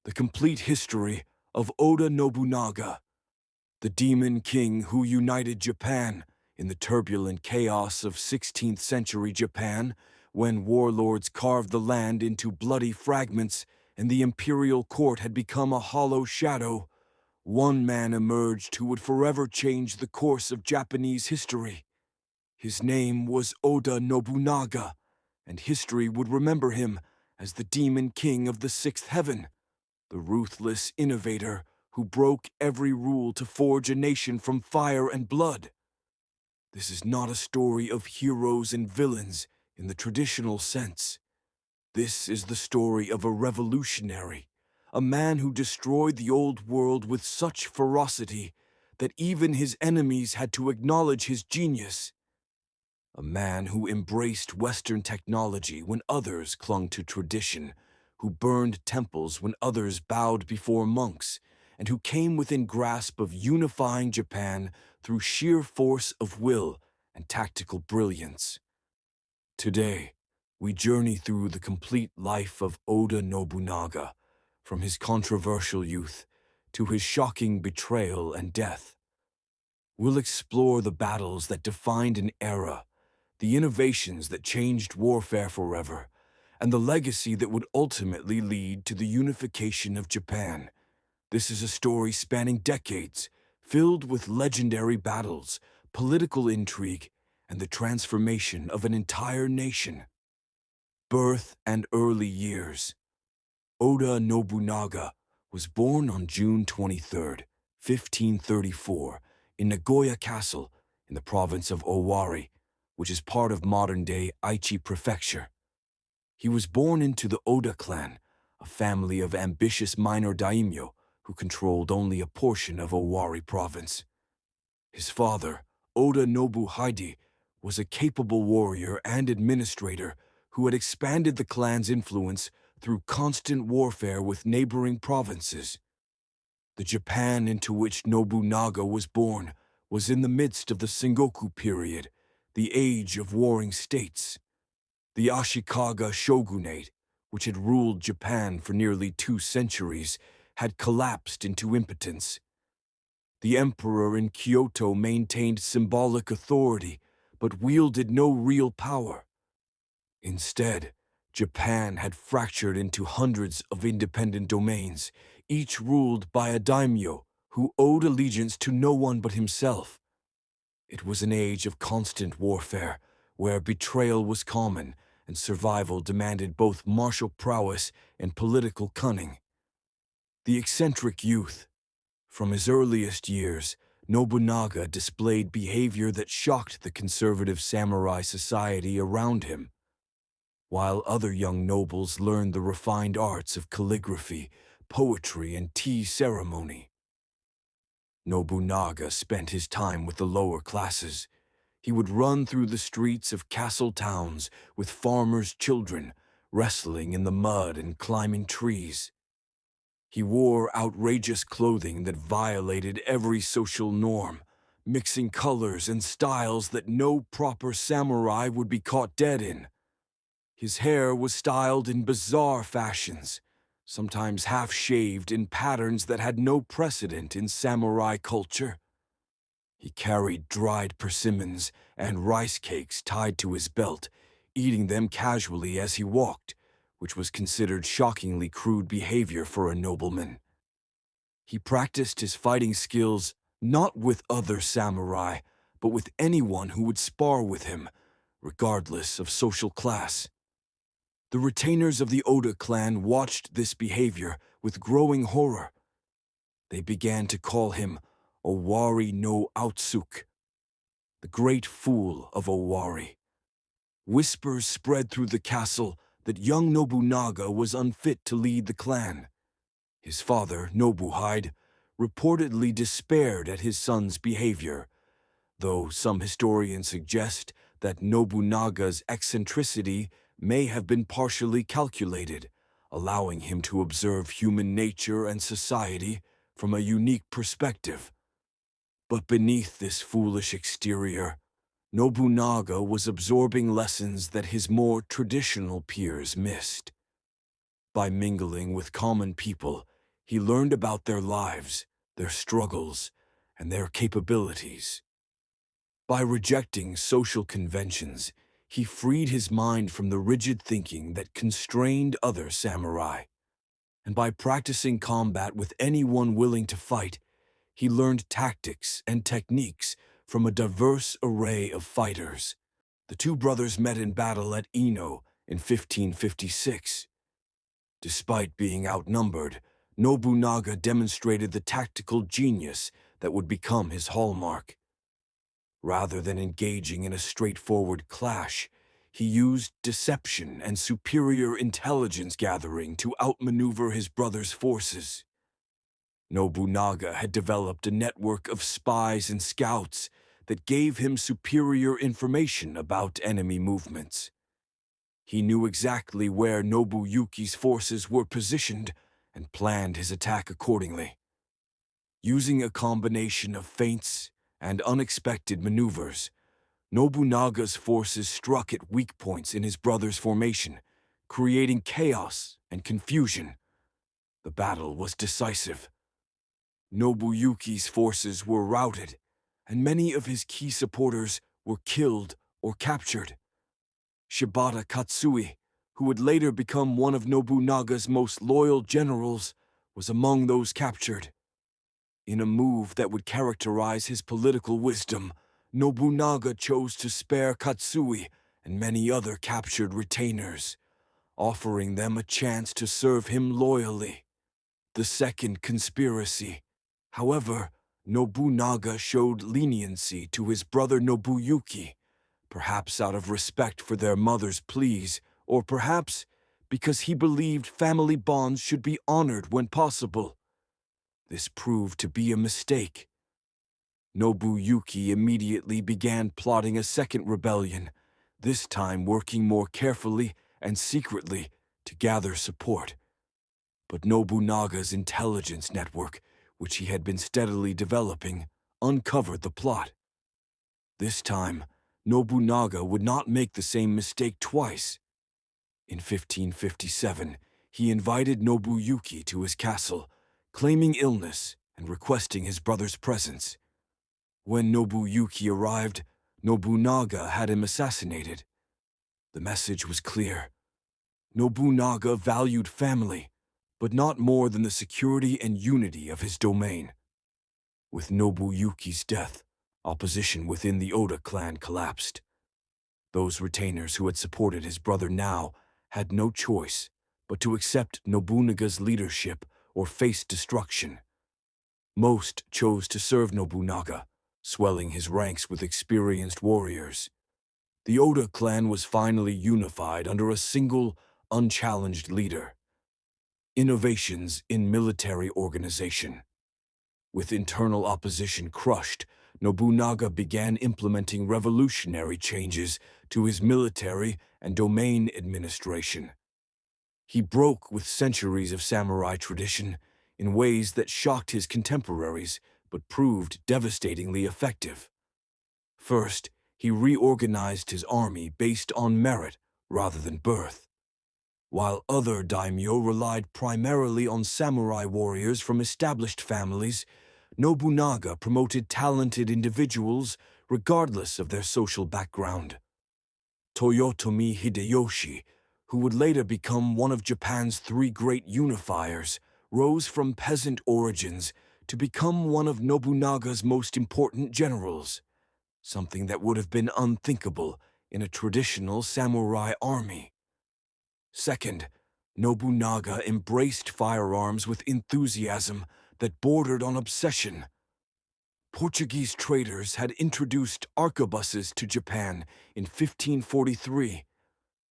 The complete history of Oda Nobunaga, the demon king who united Japan in the turbulent chaos of 16th century Japan when warlords carved the land into bloody fragments and the imperial court had become a hollow shadow. One man emerged who would forever change the course of Japanese history. His name was Oda Nobunaga, and history would remember him as the demon king of the sixth heaven, the ruthless innovator who broke every rule to forge a nation from fire and blood. This is not a story of heroes and villains in the traditional sense. This is the story of a revolutionary, a man who destroyed the old world with such ferocity that even his enemies had to acknowledge his genius. A man who embraced Western technology when others clung to tradition, who burned temples when others bowed before monks, and who came within grasp of unifying Japan through sheer force of will and tactical brilliance. Today, we journey through the complete life of Oda Nobunaga, from his controversial youth to his shocking betrayal and death. We'll explore the battles that defined an era, the innovations that changed warfare forever, and the legacy that would ultimately lead to the unification of Japan. This is a story spanning decades, filled with legendary battles, political intrigue, and the transformation of an entire nation. Birth and early years. Oda Nobunaga was born on June 23, 1534, in Nagoya Castle in the province of Owari, which is part of modern-day Aichi Prefecture. He was born into the Oda clan, a family of ambitious minor daimyo who controlled only a portion of Owari province. His father, Oda Nobuhide, was a capable warrior and administrator who had expanded the clan's influence through constant warfare with neighboring provinces. The Japan into which Nobunaga was born was in the midst of the Sengoku period, the age of warring states. The Ashikaga shogunate, which had ruled Japan for nearly 2 centuries, had collapsed into impotence. The emperor in Kyoto maintained symbolic authority, but wielded no real power. Instead, Japan had fractured into hundreds of independent domains, each ruled by a daimyo who owed allegiance to no one but himself. It was an age of constant warfare, where betrayal was common and survival demanded both martial prowess and political cunning. The eccentric youth. From his earliest years, Nobunaga displayed behavior that shocked the conservative samurai society around him. While other young nobles learned the refined arts of calligraphy, poetry, and tea ceremony, Nobunaga spent his time with the lower classes. He would run through the streets of castle towns with farmers' children, wrestling in the mud and climbing trees. He wore outrageous clothing that violated every social norm, mixing colors and styles that no proper samurai would be caught dead in. His hair was styled in bizarre fashions, sometimes half-shaved in patterns that had no precedent in samurai culture. He carried dried persimmons and rice cakes tied to his belt, eating them casually as he walked, which was considered shockingly crude behavior for a nobleman. He practiced his fighting skills not with other samurai, but with anyone who would spar with him, regardless of social class. The retainers of the Oda clan watched this behavior with growing horror. They began to call him Owari no Outsuk, the great fool of Owari. Whispers spread through the castle that young Nobunaga was unfit to lead the clan. His father, Nobuhide, reportedly despaired at his son's behavior, though some historians suggest that Nobunaga's eccentricity may have been partially calculated, allowing him to observe human nature and society from a unique perspective. But beneath this foolish exterior, Nobunaga was absorbing lessons that his more traditional peers missed. By mingling with common people, He learned about their lives, their struggles, and their capabilities. By rejecting social conventions, he freed his mind from the rigid thinking that constrained other samurai. And by practicing combat with anyone willing to fight, he learned tactics and techniques from a diverse array of fighters. The two brothers met in battle at Ino in 1556. Despite being outnumbered, Nobunaga demonstrated the tactical genius that would become his hallmark. Rather than engaging in a straightforward clash, he used deception and superior intelligence gathering to outmaneuver his brother's forces. Nobunaga had developed a network of spies and scouts that gave him superior information about enemy movements. He knew exactly where Nobuyuki's forces were positioned and planned his attack accordingly. Using a combination of feints and unexpected maneuvers, Nobunaga's forces struck at weak points in his brother's formation, creating chaos and confusion. The battle was decisive. Nobuyuki's forces were routed, and many of his key supporters were killed or captured. Shibata Katsui, who would later become one of Nobunaga's most loyal generals, was among those captured. In a move that would characterize his political wisdom, Nobunaga chose to spare Katsui and many other captured retainers, offering them a chance to serve him loyally. The second conspiracy. However, Nobunaga showed leniency to his brother Nobuyuki, perhaps out of respect for their mother's pleas, or perhaps because he believed family bonds should be honored when possible. This proved to be a mistake. Nobuyuki immediately began plotting a second rebellion, this time working more carefully and secretly to gather support. But Nobunaga's intelligence network, which he had been steadily developing, uncovered the plot. This time, Nobunaga would not make the same mistake twice. In 1557, he invited Nobuyuki to his castle, claiming illness and requesting his brother's presence. When Nobuyuki arrived, Nobunaga had him assassinated. The message was clear. Nobunaga valued family, but not more than the security and unity of his domain. With Nobuyuki's death, opposition within the Oda clan collapsed. Those retainers who had supported his brother now had no choice but to accept Nobunaga's leadership or face destruction. Most chose to serve Nobunaga, swelling his ranks with experienced warriors. The Oda clan was finally unified under a single, unchallenged leader. Innovations in military organization. With internal opposition crushed, Nobunaga began implementing revolutionary changes to his military and domain administration. He broke with centuries of samurai tradition in ways that shocked his contemporaries but proved devastatingly effective. First, he reorganized his army based on merit rather than birth. While other daimyo relied primarily on samurai warriors from established families, Nobunaga promoted talented individuals regardless of their social background. Toyotomi Hideyoshi, who would later become one of Japan's three great unifiers, rose from peasant origins to become one of Nobunaga's most important generals, something that would have been unthinkable in a traditional samurai army. Second, Nobunaga embraced firearms with enthusiasm that bordered on obsession. Portuguese traders had introduced arquebuses to Japan in 1543,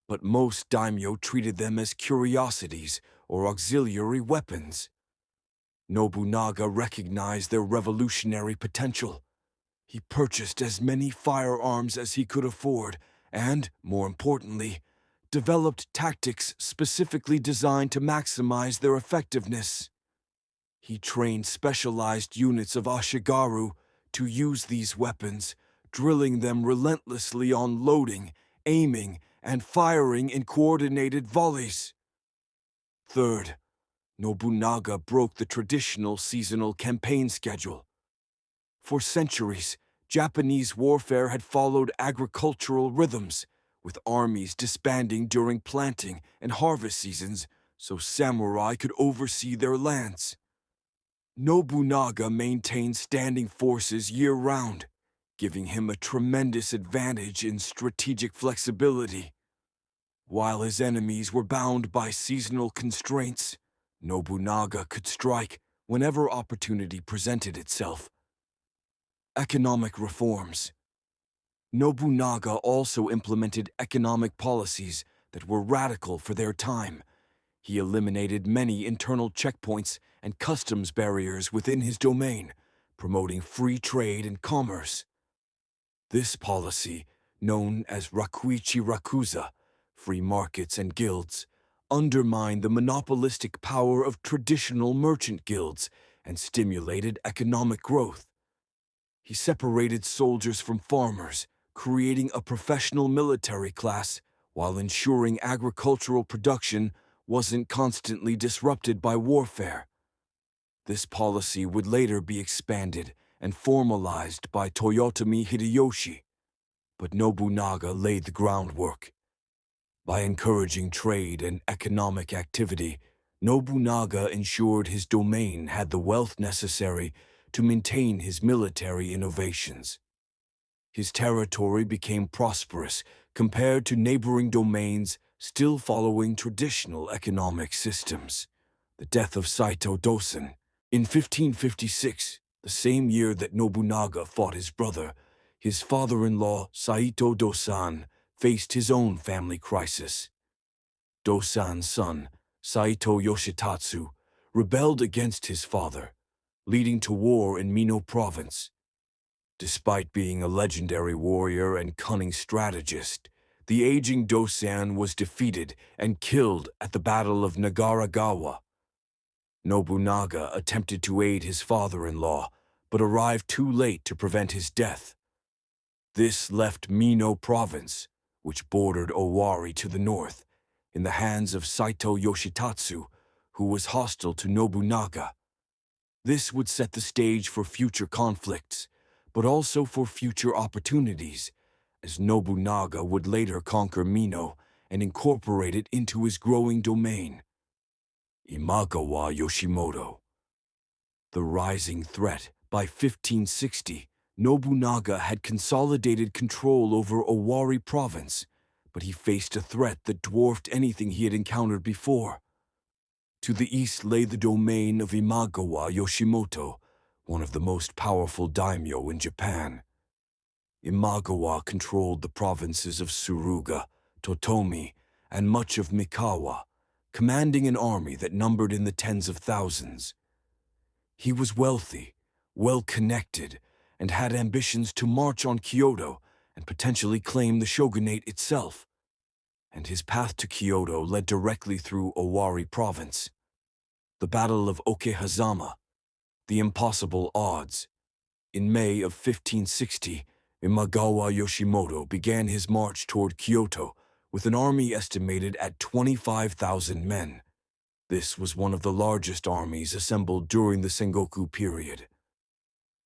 but most daimyo treated them as curiosities or auxiliary weapons. Nobunaga recognized their revolutionary potential. He purchased as many firearms as he could afford and, more importantly, developed tactics specifically designed to maximize their effectiveness. He trained specialized units of ashigaru to use these weapons, drilling them relentlessly on loading, aiming, and firing in coordinated volleys. Third, Nobunaga broke the traditional seasonal campaign schedule. For centuries, Japanese warfare had followed agricultural rhythms, with armies disbanding during planting and harvest seasons so samurai could oversee their lands. Nobunaga maintained standing forces year-round, giving him a tremendous advantage in strategic flexibility. While his enemies were bound by seasonal constraints, Nobunaga could strike whenever opportunity presented itself. Economic reforms. Nobunaga also implemented economic policies that were radical for their time. He eliminated many internal checkpoints and customs barriers within his domain, promoting free trade and commerce. This policy, known as Rakuichi Rakuza, free markets and guilds, undermined the monopolistic power of traditional merchant guilds and stimulated economic growth. He separated soldiers from farmers, creating a professional military class while ensuring agricultural production wasn't constantly disrupted by warfare. This policy would later be expanded and formalized by Toyotomi Hideyoshi, but Nobunaga laid the groundwork. By encouraging trade and economic activity, Nobunaga ensured his domain had the wealth necessary to maintain his military innovations. His territory became prosperous compared to neighboring domains still following traditional economic systems. The death of Saito Dosan. In 1556, the same year that Nobunaga fought his brother, his father-in-law Saito Dosan faced his own family crisis. Dosan's son, Saito Yoshitatsu, rebelled against his father, leading to war in Mino province. Despite being a legendary warrior and cunning strategist, the aging Dosan was defeated and killed at the Battle of Nagaragawa. Nobunaga attempted to aid his father-in-law, but arrived too late to prevent his death. This left Mino province, which bordered Owari to the north, in the hands of Saito Yoshitatsu, who was hostile to Nobunaga. This would set the stage for future conflicts, but also for future opportunities, as Nobunaga would later conquer Mino and incorporate it into his growing domain. Imagawa Yoshimoto. The rising threat. By 1560, Nobunaga had consolidated control over Owari province, but he faced a threat that dwarfed anything he had encountered before. To the east lay the domain of Imagawa Yoshimoto, one of the most powerful daimyo in Japan. Imagawa controlled the provinces of Suruga, Totomi, and much of Mikawa, commanding an army that numbered in the tens of thousands. He was wealthy, well-connected, and had ambitions to march on Kyoto and potentially claim the shogunate itself. And his path to Kyoto led directly through Owari province. The Battle of Okehazama. The impossible odds. In May of 1560, Imagawa Yoshimoto began his march toward Kyoto with an army estimated at 25,000 men. This was one of the largest armies assembled during the Sengoku period.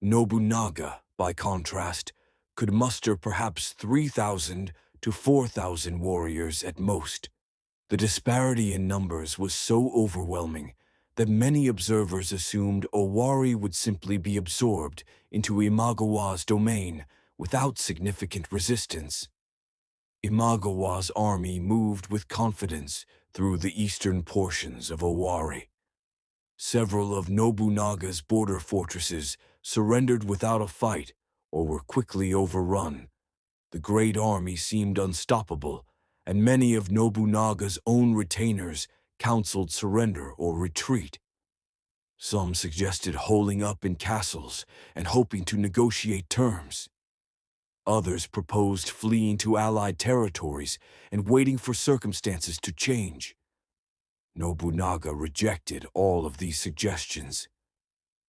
Nobunaga, by contrast, could muster perhaps 3,000 to 4,000 warriors at most. The disparity in numbers was so overwhelming that many observers assumed Owari would simply be absorbed into Imagawa's domain without significant resistance. Imagawa's army moved with confidence through the eastern portions of Owari. Several of Nobunaga's border fortresses surrendered without a fight or were quickly overrun. The great army seemed unstoppable, and many of Nobunaga's own retainers counseled surrender or retreat. Some suggested holing up in castles and hoping to negotiate terms. Others proposed fleeing to allied territories and waiting for circumstances to change. Nobunaga rejected all of these suggestions.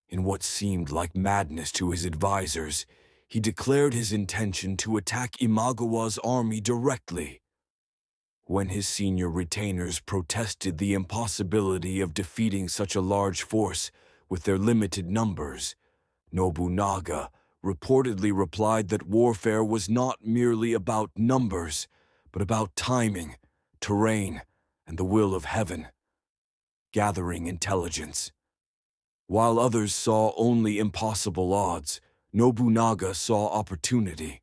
In what seemed like madness to his advisors, he declared his intention to attack Imagawa's army directly. When his senior retainers protested the impossibility of defeating such a large force with their limited numbers, Nobunaga reportedly replied that warfare was not merely about numbers, but about timing, terrain, and the will of heaven. Gathering intelligence. While others saw only impossible odds, Nobunaga saw opportunity.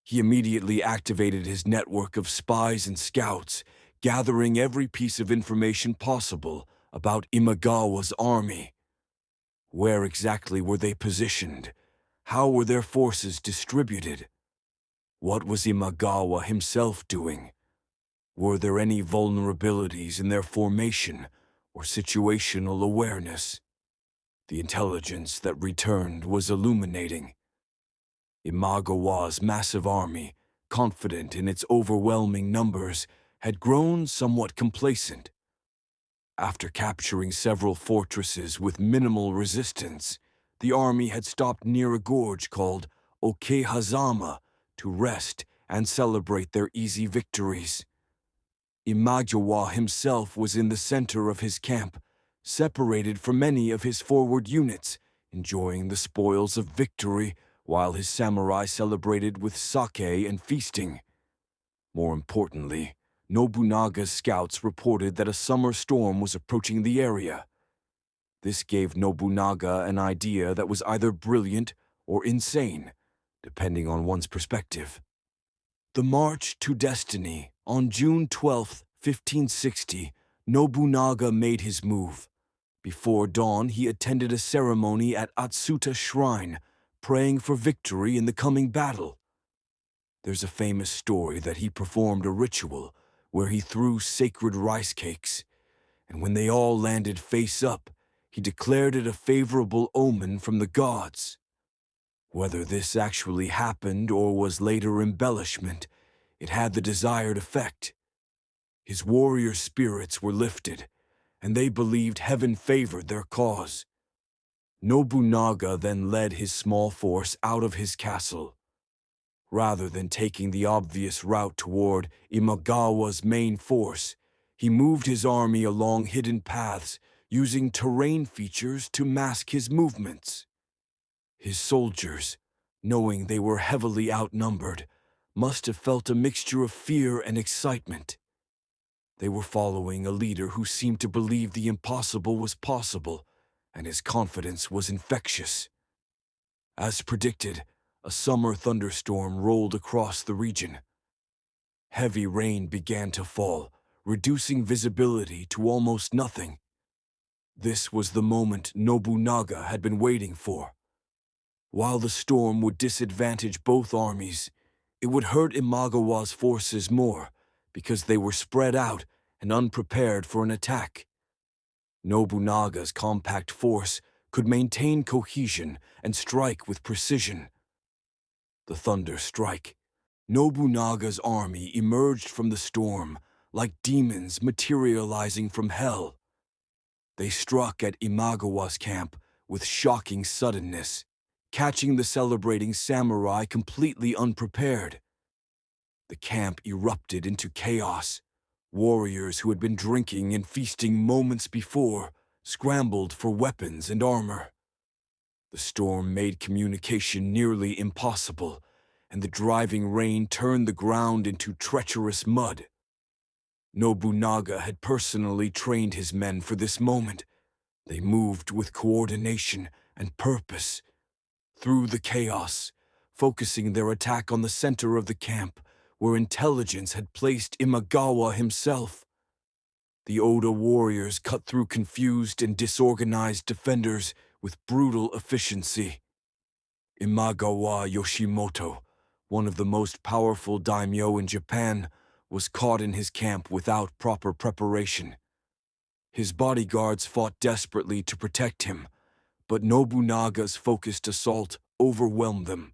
He immediately activated his network of spies and scouts, gathering every piece of information possible about Imagawa's army. Where exactly were they positioned? How were their forces distributed? What was Imagawa himself doing? Were there any vulnerabilities in their formation or situational awareness? The intelligence that returned was illuminating. Imagawa's massive army, confident in its overwhelming numbers, had grown somewhat complacent. After capturing several fortresses with minimal resistance, the army had stopped near a gorge called Okehazama to rest and celebrate their easy victories. Imagawa himself was in the center of his camp, separated from many of his forward units, enjoying the spoils of victory while his samurai celebrated with sake and feasting. More importantly, Nobunaga's scouts reported that a summer storm was approaching the area. This gave Nobunaga an idea that was either brilliant or insane, depending on one's perspective. The March to Destiny. On June 12, 1560, Nobunaga made his move. Before dawn, he attended a ceremony at Atsuta Shrine, praying for victory in the coming battle. There's a famous story that he performed a ritual where he threw sacred rice cakes, and when they all landed face up, he declared it a favorable omen from the gods. Whether this actually happened or was later embellishment, it had the desired effect. His warrior spirits were lifted, and they believed heaven favored their cause. Nobunaga then led his small force out of his castle. Rather than taking the obvious route toward Imagawa's main force, he moved his army along hidden paths, using terrain features to mask his movements. His soldiers, knowing they were heavily outnumbered, must have felt a mixture of fear and excitement. They were following a leader who seemed to believe the impossible was possible, and his confidence was infectious. As predicted, a summer thunderstorm rolled across the region. Heavy rain began to fall, reducing visibility to almost nothing. This was the moment Nobunaga had been waiting for. While the storm would disadvantage both armies, it would hurt Imagawa's forces more because they were spread out and unprepared for an attack. Nobunaga's compact force could maintain cohesion and strike with precision. The thunder strike. Nobunaga's army emerged from the storm like demons materializing from hell. They struck at Imagawa's camp with shocking suddenness, catching the celebrating samurai completely unprepared. The camp erupted into chaos. Warriors who had been drinking and feasting moments before scrambled for weapons and armor. The storm made communication nearly impossible, and the driving rain turned the ground into treacherous mud. Nobunaga had personally trained his men for this moment. They moved with coordination and purpose through the chaos, focusing their attack on the center of the camp, where intelligence had placed Imagawa himself. The Oda warriors cut through confused and disorganized defenders with brutal efficiency. Imagawa Yoshimoto, one of the most powerful daimyo in Japan, was caught in his camp without proper preparation. His bodyguards fought desperately to protect him, but Nobunaga's focused assault overwhelmed them.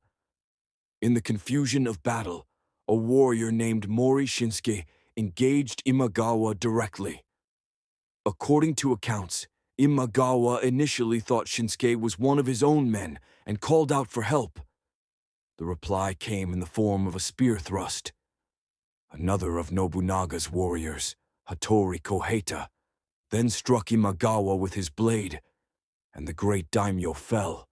In the confusion of battle, a warrior named Mori Shinsuke engaged Imagawa directly. According to accounts, Imagawa initially thought Shinsuke was one of his own men and called out for help. The reply came in the form of a spear thrust. another of Nobunaga's warriors, Hattori Koheta, then struck Imagawa with his blade, and the great daimyo fell.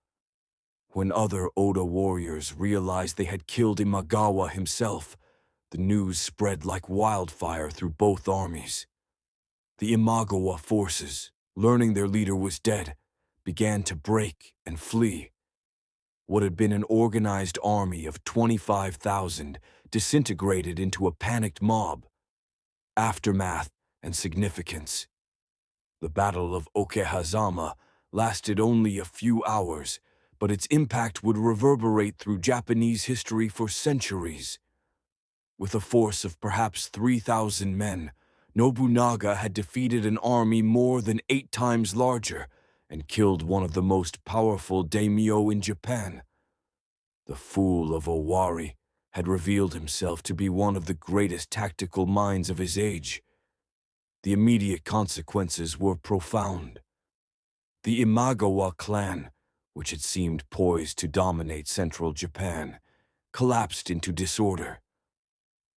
When other Oda warriors realized they had killed Imagawa himself, the news spread like wildfire through both armies. The Imagawa forces, learning their leader was dead, began to break and flee. What had been an organized army of 25,000 disintegrated into a panicked mob. Aftermath and significance. The Battle of Okehazama lasted only a few hours, but its impact would reverberate through Japanese history for centuries. With a force of perhaps 3,000 men, Nobunaga had defeated an army more than 8 times larger and killed one of the most powerful daimyo in Japan. The Fool of Owari had revealed himself to be one of the greatest tactical minds of his age. The immediate consequences were profound. The Imagawa clan, which had seemed poised to dominate central Japan, collapsed into disorder.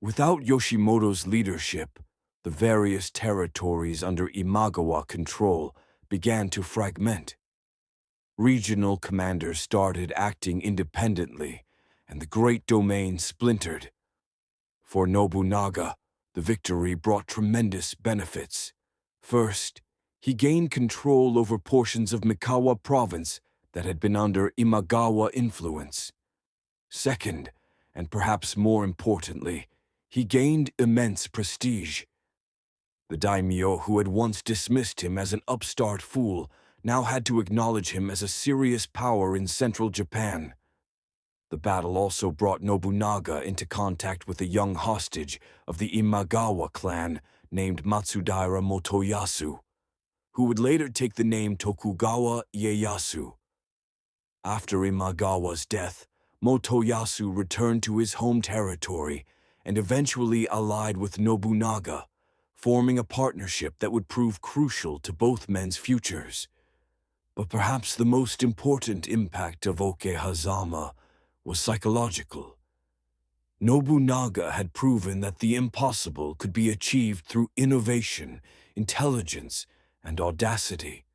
Without Yoshimoto's leadership, the various territories under Imagawa control began to fragment. Regional commanders started acting independently, and the great domain splintered. For Nobunaga, the victory brought tremendous benefits. First, he gained control over portions of Mikawa province that had been under Imagawa influence. Second, and perhaps more importantly, he gained immense prestige. The daimyo who had once dismissed him as an upstart fool now had to acknowledge him as a serious power in central Japan. The battle also brought Nobunaga into contact with a young hostage of the Imagawa clan named Matsudaira Motoyasu, who would later take the name Tokugawa Ieyasu. After Imagawa's death, Motoyasu returned to his home territory and eventually allied with Nobunaga, forming a partnership that would prove crucial to both men's futures. But perhaps the most important impact of Okehazama was psychological. Nobunaga had proven that the impossible could be achieved through innovation, intelligence, and audacity.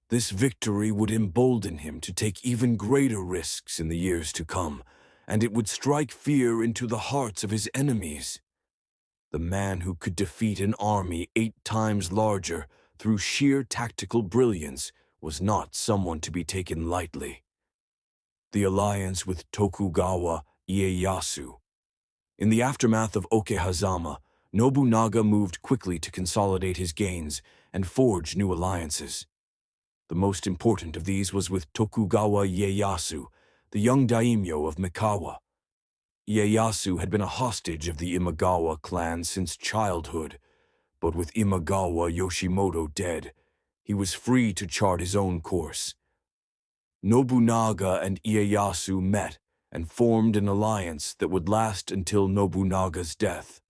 This victory would embolden him to take even greater risks in the years to come, and it would strike fear into the hearts of his enemies. The man who could defeat an army 8 times larger through sheer tactical brilliance was not someone to be taken lightly. The alliance with Tokugawa Ieyasu. In the aftermath of Okehazama, Nobunaga moved quickly to consolidate his gains and forge new alliances. The most important of these was with Tokugawa Ieyasu, the young daimyo of Mikawa. Ieyasu had been a hostage of the Imagawa clan since childhood, but with Imagawa Yoshimoto dead, he was free to chart his own course. Nobunaga and Ieyasu met and formed an alliance that would last until Nobunaga's death.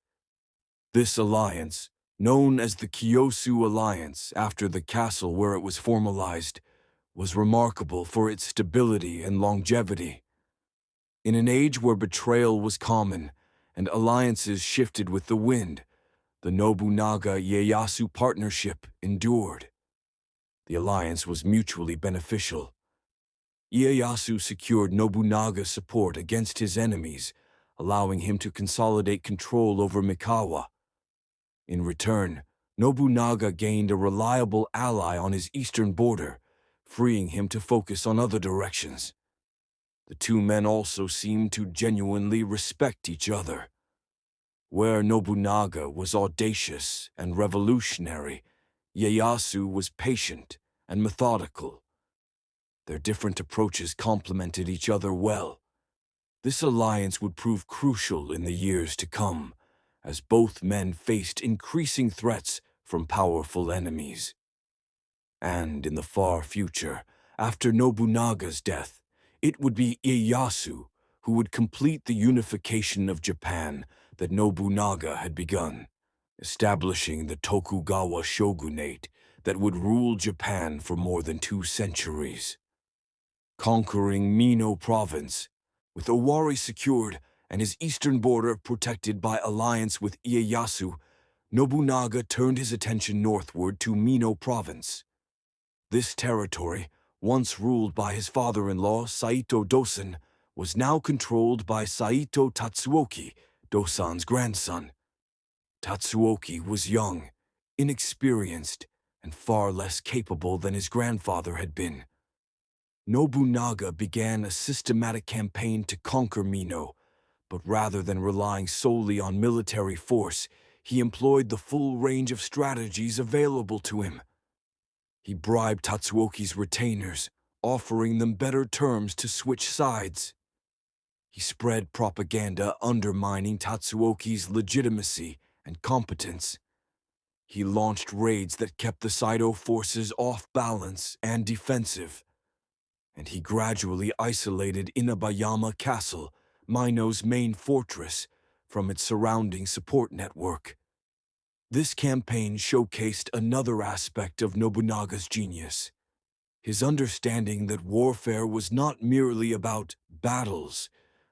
This alliance, known as the Kyosu Alliance after the castle where it was formalized, was remarkable for its stability and longevity. In an age where betrayal was common and alliances shifted with the wind, the Nobunaga-Ieyasu partnership endured. The alliance was mutually beneficial. Ieyasu secured Nobunaga's support against his enemies, allowing him to consolidate control over Mikawa. In return, Nobunaga gained a reliable ally on his eastern border, freeing him to focus on other directions. The two men also seemed to genuinely respect each other. Where Nobunaga was audacious and revolutionary, Ieyasu was patient and methodical. Their different approaches complemented each other well. This alliance would prove crucial in the years to come, as both men faced increasing threats from powerful enemies. And in the far future, after Nobunaga's death, it would be Ieyasu who would complete the unification of Japan that Nobunaga had begun, establishing the Tokugawa shogunate that would rule Japan for more than 2 centuries. Conquering Mino province, with Owari secured and his eastern border protected by alliance with Ieyasu, Nobunaga turned his attention northward to Mino province. This territory, once ruled by his father-in-law Saito Dosan, was now controlled by Saito Tatsuoki, Dosan's grandson. Tatsuoki was young, inexperienced, and far less capable than his grandfather had been. Nobunaga began a systematic campaign to conquer Mino, but rather than relying solely on military force, he employed the full range of strategies available to him. He bribed Tatsuoki's retainers, offering them better terms to switch sides. He spread propaganda undermining Tatsuoki's legitimacy and competence. He launched raids that kept the Saito forces off balance and defensive. And he gradually isolated Inabayama Castle, Mino's main fortress, from its surrounding support network. This campaign showcased another aspect of Nobunaga's genius: his understanding that warfare was not merely about battles,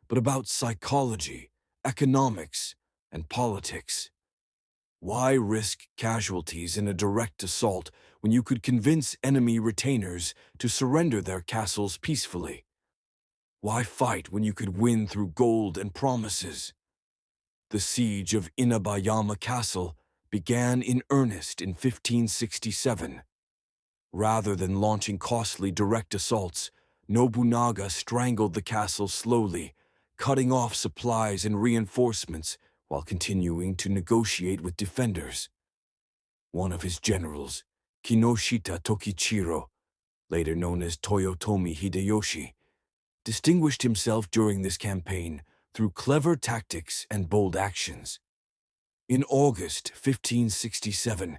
but about psychology, economics, and politics. Why risk casualties in a direct assault when you could convince enemy retainers to surrender their castles peacefully? Why fight when you could win through gold and promises? The siege of Inabayama Castle began in earnest in 1567. Rather than launching costly direct assaults, Nobunaga strangled the castle slowly, cutting off supplies and reinforcements while continuing to negotiate with defenders. One of his generals, Kinoshita Tokichiro, later known as Toyotomi Hideyoshi, distinguished himself during this campaign through clever tactics and bold actions. In August 1567,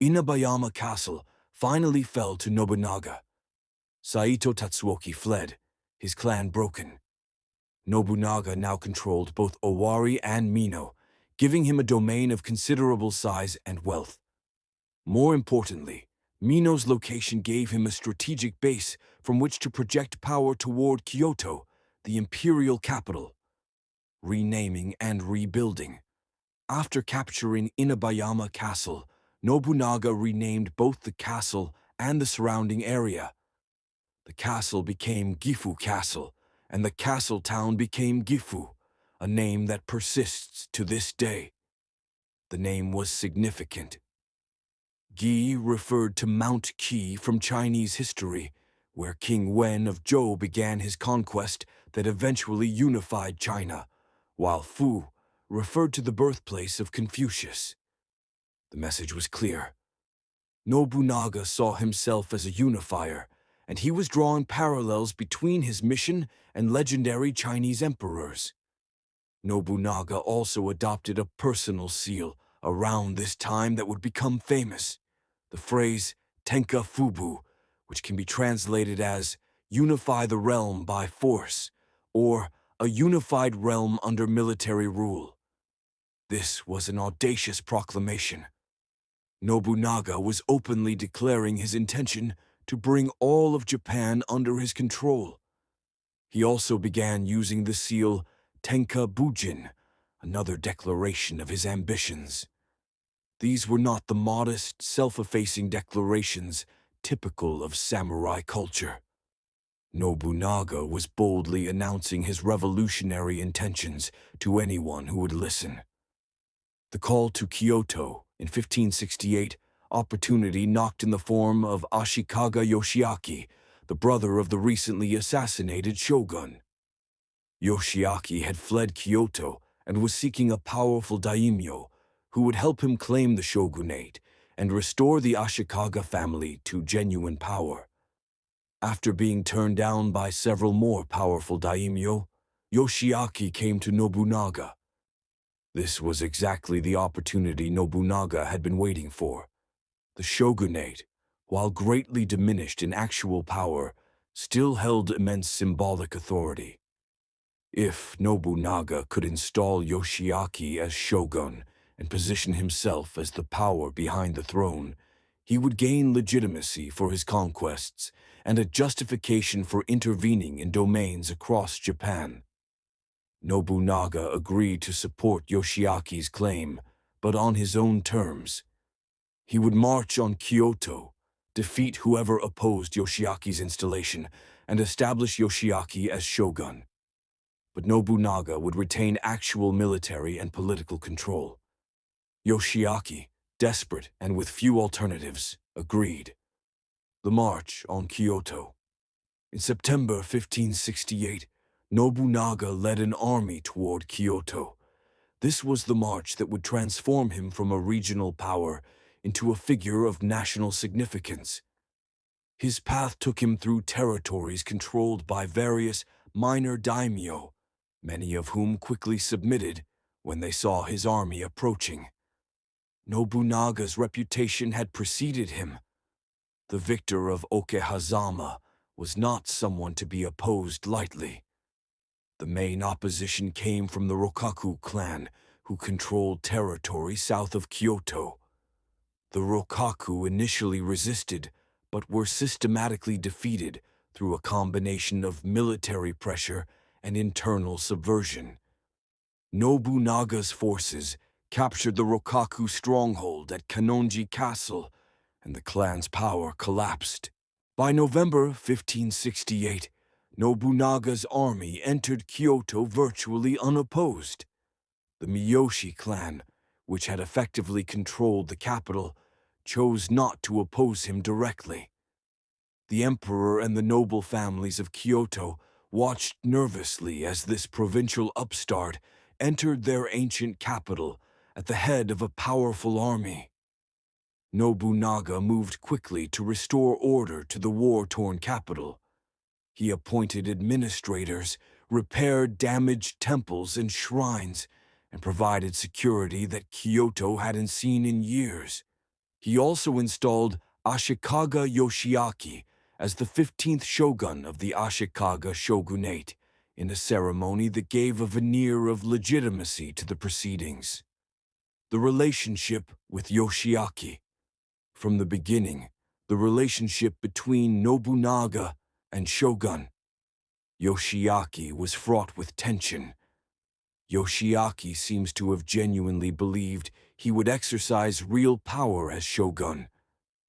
Inabayama Castle finally fell to Nobunaga. Saito Tatsuoki fled, his clan broken. Nobunaga now controlled both Owari and Mino, giving him a domain of considerable size and wealth. More importantly, Mino's location gave him a strategic base from which to project power toward Kyoto, the imperial capital. Renaming and rebuilding. After capturing Inabayama Castle, Nobunaga renamed both the castle and the surrounding area. The castle became Gifu Castle, and the castle town became Gifu, a name that persists to this day. The name was significant. Gi referred to Mount Qi from Chinese history, where King Wen of Zhou began his conquest that eventually unified China, while Fu referred to the birthplace of Confucius. The message was clear. Nobunaga saw himself as a unifier, and he was drawing parallels between his mission and legendary Chinese emperors. Nobunaga also adopted a personal seal around this time that would become famous: the phrase Tenka Fubu, which can be translated as unify the realm by force, or a unified realm under military rule. This was an audacious proclamation. Nobunaga was openly declaring his intention to bring all of Japan under his control. He also began using the seal Tenka Bujin, another declaration of his ambitions. These were not the modest, self-effacing declarations typical of samurai culture. Nobunaga was boldly announcing his revolutionary intentions to anyone who would listen. The call to Kyoto in 1568 opportunity knocked in the form of Ashikaga Yoshiaki, the brother of the recently assassinated shogun. Yoshiaki had fled Kyoto and was seeking a powerful daimyo who would help him claim the shogunate and restore the Ashikaga family to genuine power. After being turned down by several more powerful daimyo, Yoshiaki came to Nobunaga. This was exactly the opportunity Nobunaga had been waiting for. The shogunate, while greatly diminished in actual power, still held immense symbolic authority. If Nobunaga could install Yoshiaki as shogun and position himself as the power behind the throne, he would gain legitimacy for his conquests and a justification for intervening in domains across Japan. Nobunaga agreed to support Yoshiaki's claim, but on his own terms. He would march on Kyoto, defeat whoever opposed Yoshiaki's installation, and establish Yoshiaki as shogun. But Nobunaga would retain actual military and political control. Yoshiaki, desperate and with few alternatives, agreed. The march on Kyoto. In September 1568, Nobunaga led an army toward Kyoto. This was the march that would transform him from a regional power into a figure of national significance. His path took him through territories controlled by various minor daimyo, many of whom quickly submitted when they saw his army approaching. Nobunaga's reputation had preceded him. The victor of Okehazama was not someone to be opposed lightly. The main opposition came from the Rokaku clan, who controlled territory south of Kyoto. The Rokaku initially resisted, but were systematically defeated through a combination of military pressure and internal subversion. Nobunaga's forces captured the Rokaku stronghold at Kanonji Castle, and the clan's power collapsed. By November 1568, Nobunaga's army entered Kyoto virtually unopposed. The Miyoshi clan, which had effectively controlled the capital, chose not to oppose him directly. The emperor and the noble families of Kyoto watched nervously as this provincial upstart entered their ancient capital at the head of a powerful army. Nobunaga moved quickly to restore order to the war-torn capital. He appointed administrators, repaired damaged temples and shrines, and provided security that Kyoto hadn't seen in years. He also installed Ashikaga Yoshiaki as the 15th shogun of the Ashikaga shogunate, in a ceremony that gave a veneer of legitimacy to the proceedings. The relationship with Yoshiaki. From the beginning, the relationship between Nobunaga and Shogun Yoshiaki was fraught with tension. Yoshiaki seems to have genuinely believed he would exercise real power as shogun,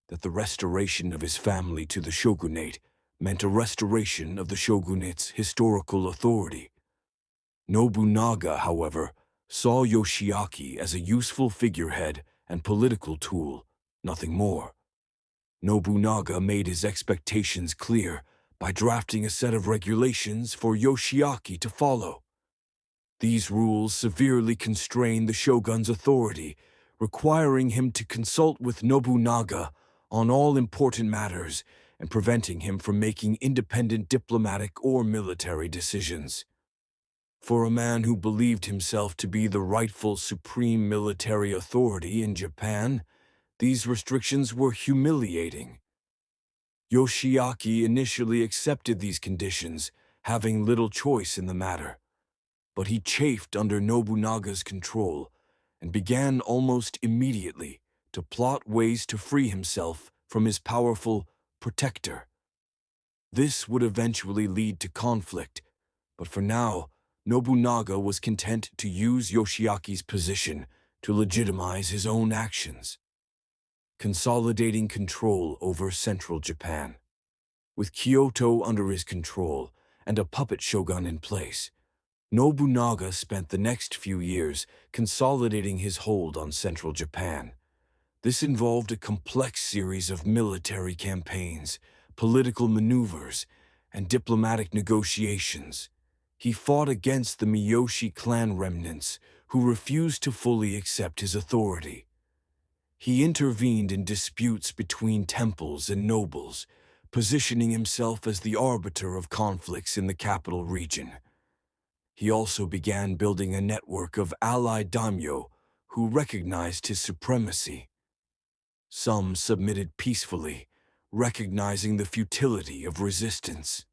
that the restoration of his family to the shogunate meant a restoration of the shogunate's historical authority. Nobunaga, however, saw Yoshiaki as a useful figurehead and political tool, nothing more. Nobunaga made his expectations clear by drafting a set of regulations for Yoshiaki to follow. These rules severely constrained the shogun's authority, requiring him to consult with Nobunaga on all important matters and preventing him from making independent diplomatic or military decisions. For a man who believed himself to be the rightful supreme military authority in Japan, these restrictions were humiliating. Yoshiaki initially accepted these conditions, having little choice in the matter. But he chafed under Nobunaga's control and began almost immediately to plot ways to free himself from his powerful protector. This would eventually lead to conflict, but for now, Nobunaga was content to use Yoshiaki's position to legitimize his own actions. Consolidating control over central Japan. With Kyoto under his control and a puppet shogun in place, Nobunaga spent the next few years consolidating his hold on central Japan. This involved a complex series of military campaigns, political maneuvers, and diplomatic negotiations. He fought against the Miyoshi clan remnants, who refused to fully accept his authority. He intervened in disputes between temples and nobles, positioning himself as the arbiter of conflicts in the capital region. He also began building a network of allied daimyo who recognized his supremacy. Some submitted peacefully, recognizing the futility of resistance.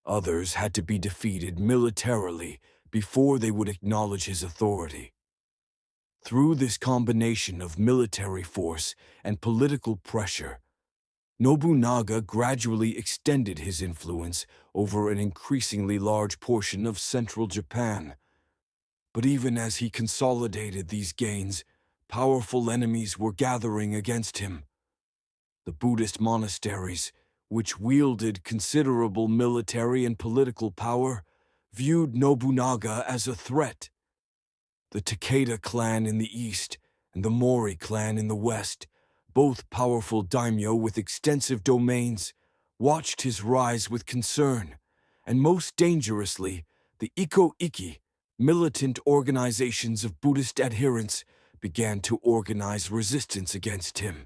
Others had to be defeated militarily before they would acknowledge his authority. Through this combination of military force and political pressure, Nobunaga gradually extended his influence over an increasingly large portion of central Japan. But even as he consolidated these gains, powerful enemies were gathering against him. The Buddhist monasteries, which wielded considerable military and political power, viewed Nobunaga as a threat. The Takeda clan in the east and the Mori clan in the west, both powerful daimyo with extensive domains, watched his rise with concern, and most dangerously, the Iko-Iki, militant organizations of Buddhist adherents, began to organize resistance against him.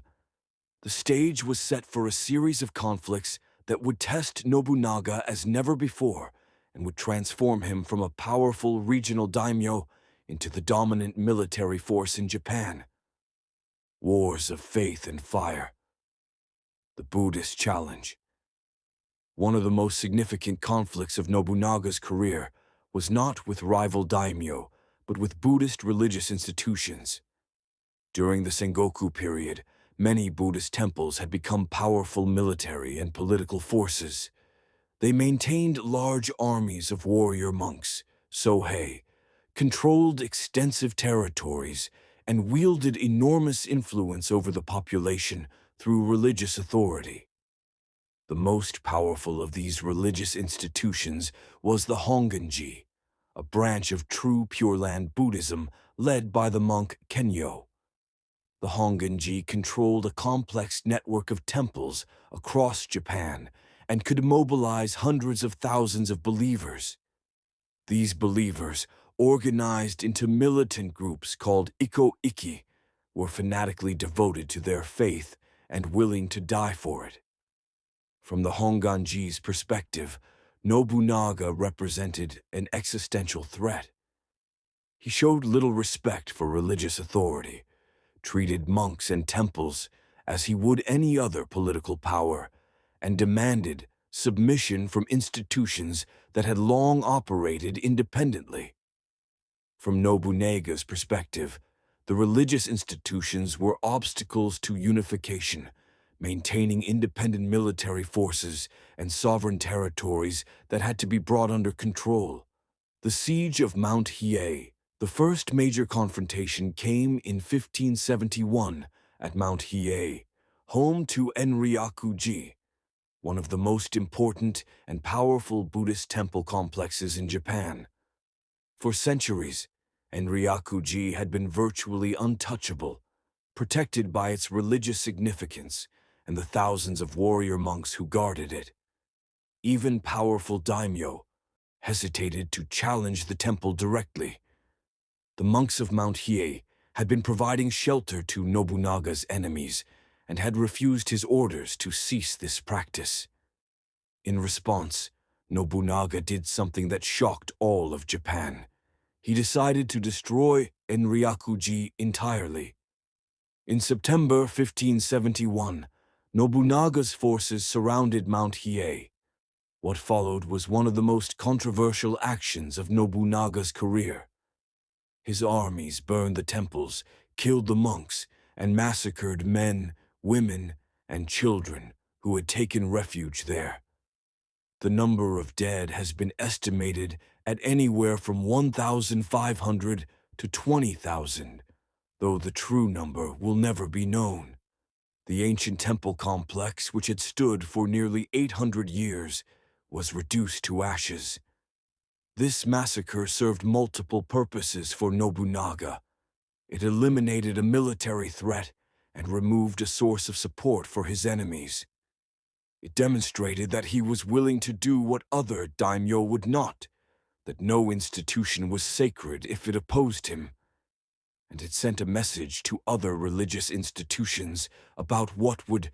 The stage was set for a series of conflicts that would test Nobunaga as never before and would transform him from a powerful regional daimyo into the dominant military force in Japan. Wars of faith and fire. The Buddhist challenge. One of the most significant conflicts of Nobunaga's career was not with rival daimyo, but with Buddhist religious institutions. During the Sengoku period, many Buddhist temples had become powerful military and political forces. They maintained large armies of warrior monks, Sohei, controlled extensive territories, and wielded enormous influence over the population through religious authority. The most powerful of these religious institutions was the Honganji, a branch of true Pure Land Buddhism led by the monk Kenyo. The Honganji controlled a complex network of temples across Japan and could mobilize hundreds of thousands of believers. These believers, organized into militant groups called Iko-Iki, were fanatically devoted to their faith and willing to die for it. From the Honganji's perspective, Nobunaga represented an existential threat. He showed little respect for religious authority, treated monks and temples as he would any other political power, and demanded submission from institutions that had long operated independently. From Nobunaga's perspective, the religious institutions were obstacles to unification, maintaining independent military forces and sovereign territories that had to be brought under control. The siege of Mount Hiei, the first major confrontation, came in 1571 at Mount Hiei, home to Enryaku-ji, one of the most important and powerful Buddhist temple complexes in Japan. For centuries, Enryaku-ji had been virtually untouchable, protected by its religious significance and the thousands of warrior monks who guarded it. Even powerful daimyo hesitated to challenge the temple directly. The monks of Mount Hiei had been providing shelter to Nobunaga's enemies and had refused his orders to cease this practice. In response, Nobunaga did something that shocked all of Japan. He decided to destroy Enryaku-ji entirely. In September 1571, Nobunaga's forces surrounded Mount Hiei. What followed was one of the most controversial actions of Nobunaga's career. His armies burned the temples, killed the monks, and massacred men, women, and children who had taken refuge there. The number of dead has been estimated at anywhere from 1,500 to 20,000, though the true number will never be known. The ancient temple complex, which had stood for nearly 800 years, was reduced to ashes. This massacre served multiple purposes for Nobunaga. It eliminated a military threat and removed a source of support for his enemies. It demonstrated that he was willing to do what other daimyo would not, that no institution was sacred if it opposed him. And it sent a message to other religious institutions about what would